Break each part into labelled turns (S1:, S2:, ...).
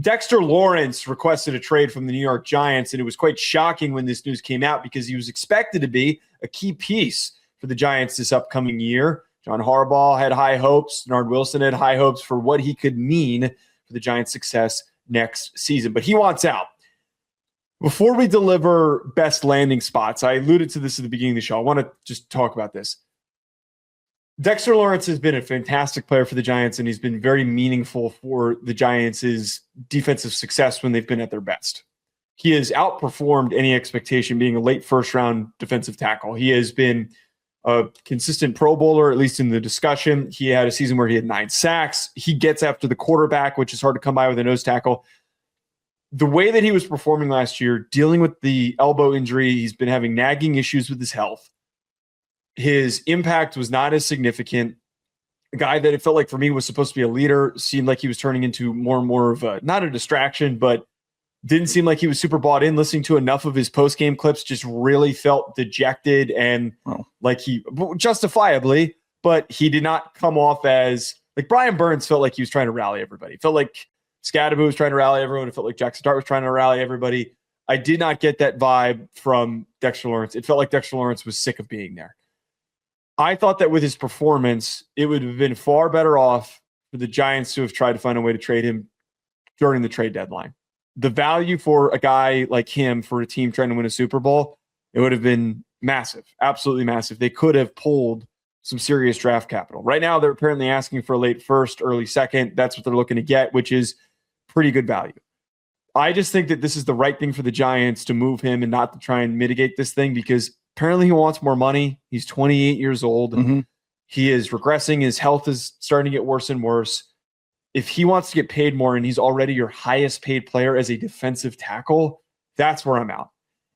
S1: Dexter Lawrence requested a trade from the New York Giants, and it was quite shocking when this news came out because he was expected to be a key piece for the Giants this upcoming year. John Harbaugh had high hopes. Bernard Wilson had high hopes for what he could mean for the Giants' success next season, but he wants out. Before we deliver best landing spots, I alluded to this at the beginning of the show. I want to just talk about this. Dexter Lawrence has been a fantastic player for the Giants, and he's been very meaningful for the Giants' defensive success when they've been at their best. He has outperformed any expectation being a late first-round defensive tackle. He has been a consistent Pro Bowler, at least in the discussion. He had a season where he had 9 sacks. He gets after the quarterback, which is hard to come by with a nose tackle. The way that he was performing last year, dealing with the elbow injury, he's been having nagging issues with his health. His impact was not as significant. A guy that it felt like for me was supposed to be a leader seemed like he was turning into more and more of a, not a distraction, but didn't seem like he was super bought in. Listening to enough of his post-game clips, just really felt dejected and like he, justifiably, but he did not come off as, like Brian Burns felt like he was trying to rally everybody. It felt like Scadaboo was trying to rally everyone. It felt like Jackson Dart was trying to rally everybody. I did not get that vibe from Dexter Lawrence. It felt like Dexter Lawrence was sick of being there. I thought that with his performance, it would have been far better off for the Giants to have tried to find a way to trade him during the trade deadline. The value for a guy like him for a team trying to win a Super Bowl, it would have been massive, absolutely massive. They could have pulled some serious draft capital. Right now, they're apparently asking for a late first, early second. That's what they're looking to get, which is pretty good value. I just think that this is the right thing for the Giants to move him and not to try and mitigate this thing because apparently he wants more money. He's 28 years old. Mm-hmm. He is regressing. His health is starting to get worse and worse. If he wants to get paid more and he's already your highest paid player as a defensive tackle, that's where I'm out.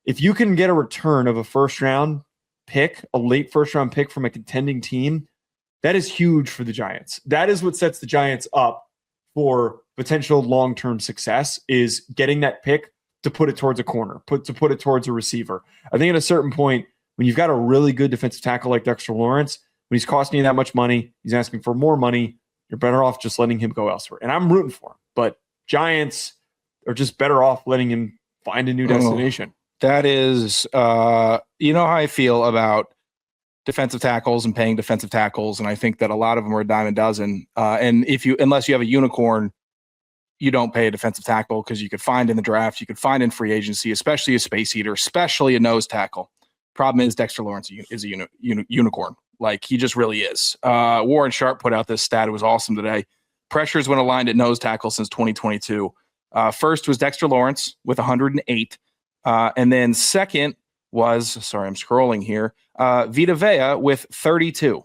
S1: If you can get a return of a first-round pick, a late first-round pick from a contending team, that is huge for the Giants. That is what sets the Giants up for potential long-term success, is getting that pick to put it towards a corner, to put it towards a receiver. I think at a certain point, when you've got a really good defensive tackle like Dexter Lawrence, when he's costing you that much money, he's asking for more money, you're better off just letting him go elsewhere. And I'm rooting for him, but Giants are just better off letting him find a new destination.
S2: That is, you know how I feel about defensive tackles and paying defensive tackles, and I think that a lot of them are a dime a dozen. And unless you have a unicorn, you don't pay a defensive tackle because you could find in the draft, you could find in free agency, especially a space eater, especially a nose tackle. Problem is Dexter Lawrence is a unicorn. Like, he just really is. Warren Sharp put out this stat. It was awesome today. Pressures when aligned at nose tackle since 2022. First was Dexter Lawrence with 108. And then second was, sorry, I'm scrolling here, Vita Vea with 32.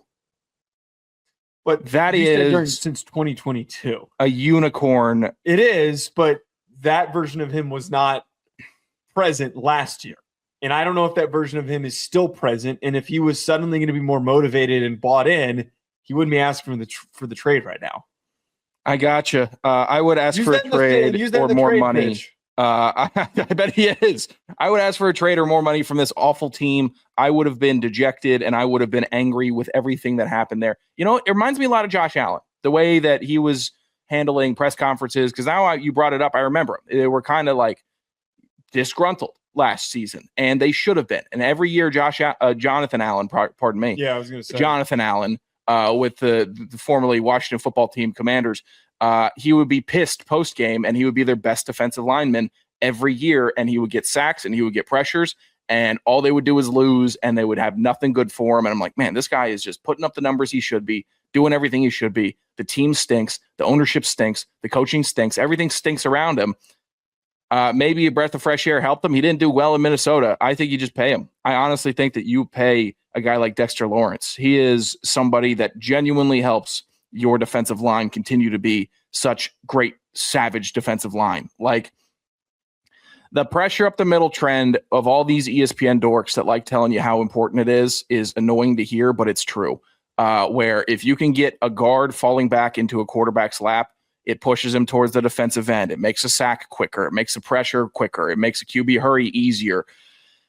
S1: But that is since 2022.
S2: A unicorn.
S1: It is, but that version of him was not present last year. And I don't know if that version of him is still present. And if he was suddenly going to be more motivated and bought in, he wouldn't be asking for the trade right now.
S2: I gotcha. I would ask for a trade or more money. Pitch. I bet he is. I would ask for a trade or more money from this awful team. I would have been dejected and I would have been angry with everything that happened there. You know, it reminds me a lot of Josh Allen, the way that he was handling press conferences. Because now you brought it up, I remember they were kind of like disgruntled last season, and they should have been. And every year, Jonathan Allen, pardon me,
S1: I was going to say
S2: Jonathan Allen with the formerly Washington Football Team Commanders. He would be pissed post game, and he would be their best defensive lineman every year, and he would get sacks and he would get pressures, and all they would do is lose, and they would have nothing good for him. And I'm like, man, this guy is just putting up the numbers he should be, doing everything he should be. The team stinks, the ownership stinks, the coaching stinks, everything stinks around him. Maybe a breath of fresh air helped him. He didn't do well in Minnesota. I think you just pay him. I honestly think that you pay a guy like Dexter Lawrence. He is somebody that genuinely helps your defensive line continue to be such great, savage defensive line. Like, the pressure up the middle trend of all these ESPN dorks that like telling you how important it is annoying to hear, but it's true. Where if you can get a guard falling back into a quarterback's lap, it pushes him towards the defensive end. It makes a sack quicker. It makes the pressure quicker. It makes a QB hurry easier.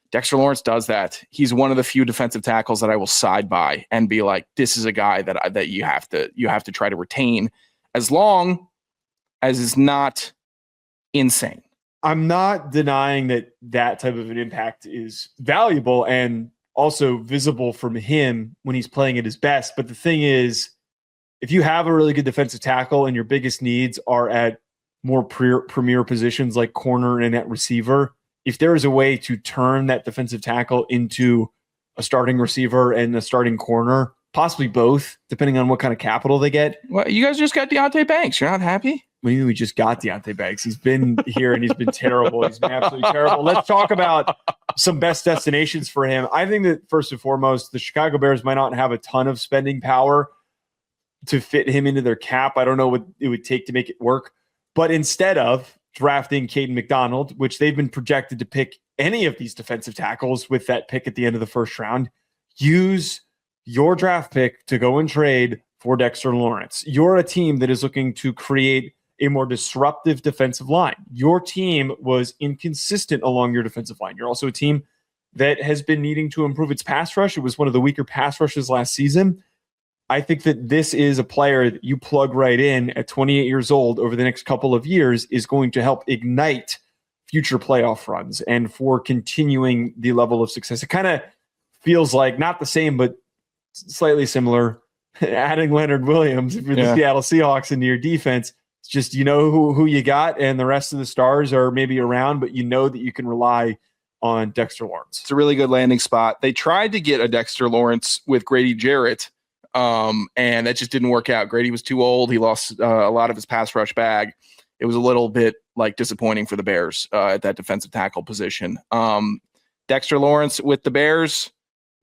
S2: Dexter Lawrence does that. He's one of the few defensive tackles that I will side by and be like, this is a guy that you have to try to retain, as long as it's not insane.
S1: I'm not denying that type of an impact is valuable and also visible from him when he's playing at his best. But the thing is, if you have a really good defensive tackle and your biggest needs are at more premier positions like corner and at receiver, if there is a way to turn that defensive tackle into a starting receiver and a starting corner, possibly both, depending on what kind of capital they get.
S2: Well, you guys just got Deontay Banks. You're not happy?
S1: What do you mean we just got Deontay Banks? He's been here and he's been terrible. He's been absolutely terrible. Let's talk about some best destinations for him. I think that first and foremost, the Chicago Bears might not have a ton of spending power to fit him into their cap. I don't know what it would take to make it work. But instead of drafting Caden McDonald, which they've been projected to pick any of these defensive tackles with that pick at the end of the first round, use your draft pick to go and trade for Dexter Lawrence. You're a team that is looking to create a more disruptive defensive line. Your team was inconsistent along your defensive line. You're also a team that has been needing to improve its pass rush. It was one of the weaker pass rushes last season. I think that this is a player that you plug right in at 28 years old over the next couple of years is going to help ignite future playoff runs and for continuing the level of success. It kind of feels like not the same, but slightly similar. Adding Leonard Williams, if you're the Seattle Seahawks into your defense, it's just, you know who you got, and the rest of the stars are maybe around, but you know that you can rely on Dexter Lawrence.
S2: It's a really good landing spot. They tried to get a Dexter Lawrence with Grady Jarrett, and that just didn't work out. Grady was too old. He lost a lot of his pass rush bag. It was a little bit disappointing for the Bears at that defensive tackle position. Dexter Lawrence with the Bears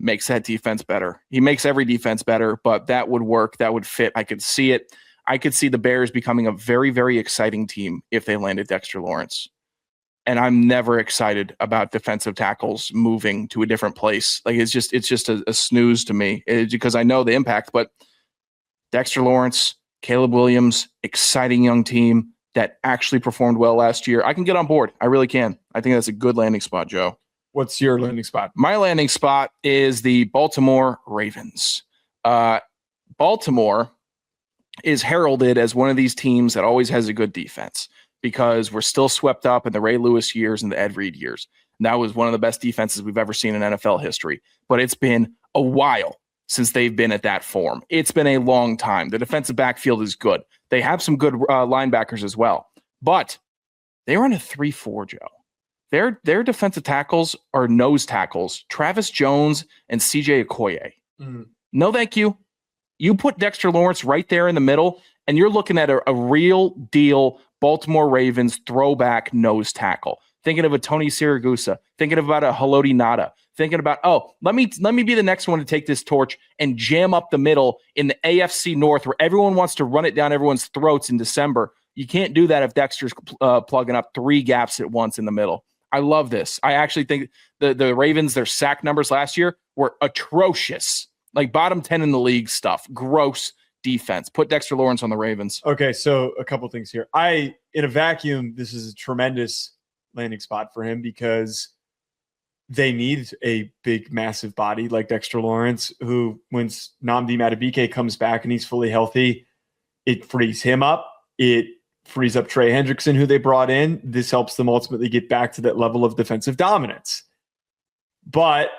S2: makes that defense better. He makes every defense better, but that would work. That would fit. I could see it. I could see the Bears becoming a very, very exciting team if they landed Dexter Lawrence. And I'm never excited about defensive tackles moving to a different place. It's just a snooze to me because I know the impact, but Dexter Lawrence, Caleb Williams, exciting young team that actually performed well last year. I can get on board. I really can. I think that's a good landing spot, Joe.
S1: What's your landing spot?
S2: My landing spot is the Baltimore Ravens. Baltimore is heralded as one of these teams that always has a good defense because we're still swept up in the Ray Lewis years and the Ed Reed years. And that was one of the best defenses we've ever seen in NFL history. But it's been a while since they've been at that form. It's been a long time. The defensive backfield is good. They have some good linebackers as well. But they run a 3-4, Joe. Their defensive tackles are nose tackles, Travis Jones and CJ Okoye. No, thank you. You put Dexter Lawrence right there in the middle, and you're looking at a real deal Baltimore Ravens throwback nose tackle. Thinking of a Tony Siragusa, thinking about a Haloti Ngata, thinking about, let me be the next one to take this torch and jam up the middle in the AFC North where everyone wants to run it down everyone's throats in December. You can't do that if Dexter's plugging up 3 gaps at once in the middle. I love this. I actually think the Ravens, their sack numbers last year were atrocious. Bottom 10 in the league stuff. Gross defense. Put Dexter Lawrence on the Ravens.
S1: Okay, so a couple things here. In a vacuum, this is a tremendous landing spot for him because they need a big, massive body like Dexter Lawrence, who, when Nnamdi Madubuike comes back and he's fully healthy, it frees him up. It frees up Trey Hendrickson, who they brought in. This helps them ultimately get back to that level of defensive dominance. But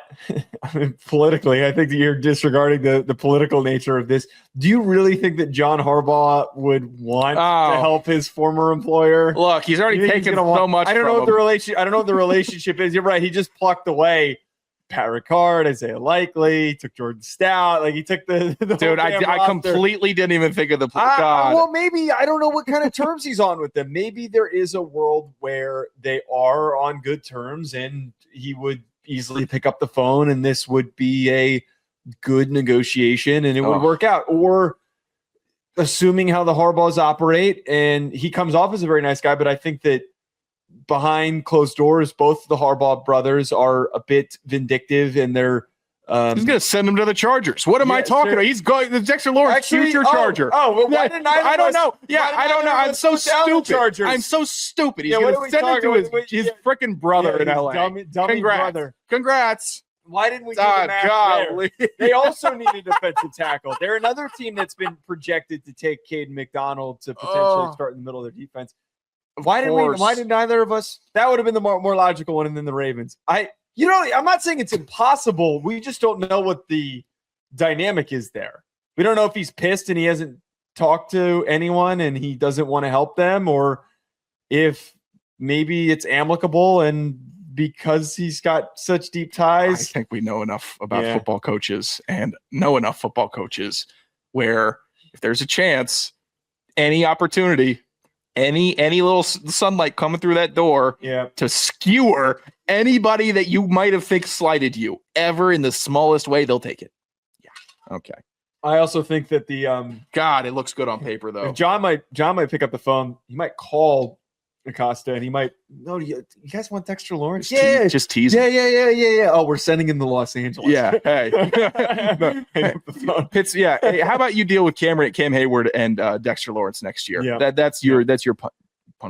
S1: politically, I think that you're disregarding the political nature of this. Do you really think that John Harbaugh would want to help his former employer?
S2: Look, he's already taken so much.
S1: I don't know what the relationship is. You're right. He just plucked away Pat Ricard, Isaiah Likely, took Jordan Stout. He took the
S2: dude. I completely didn't even think of the God.
S1: Well, maybe I don't know what kind of terms he's on with them. Maybe there is a world where they are on good terms, and he would easily pick up the phone, and this would be a good negotiation, and it would work out. Or assuming how the Harbaughs operate, and he comes off as a very nice guy, but I think that behind closed doors, both the Harbaugh brothers are a bit vindictive, and they're
S2: he's going to send him to the Chargers. What am I talking about? He's going the Dexter Lawrence, future Charger.
S1: Well, why didn't I
S2: don't know. Yeah, I don't know. I'm so stupid. I'm so stupid. He's going to send him to his freaking brother in LA.
S1: Dummy brother.
S2: Congrats.
S1: Why didn't we do the math there? They also need a defensive tackle. They're another team that's been projected to take Caden McDonald to potentially start in the middle of their defense. Why did neither of us? That would have been the more logical one than the Ravens. I'm not saying it's impossible. We just don't know what the dynamic is there. We don't know if he's pissed and he hasn't talked to anyone and he doesn't want to help them, or if maybe it's amicable and because he's got such deep ties.
S2: I think we know enough about football coaches and know enough football coaches where if there's a chance, any opportunity, any little sunlight coming through that door to skewer anybody that you might have think slighted you ever in the smallest way, they'll take it. Yeah. Okay.
S1: I also think that
S2: God, it looks good on paper though.
S1: John might pick up the phone. He might call Acosta and he might, no, you guys want Dexter Lawrence?
S2: Just tease him.
S1: Yeah. Oh, we're sending him to Los Angeles.
S2: Yeah. Hey. Hey, how about you deal with Cam Hayward and Dexter Lawrence next year?
S1: Yeah.
S2: That's your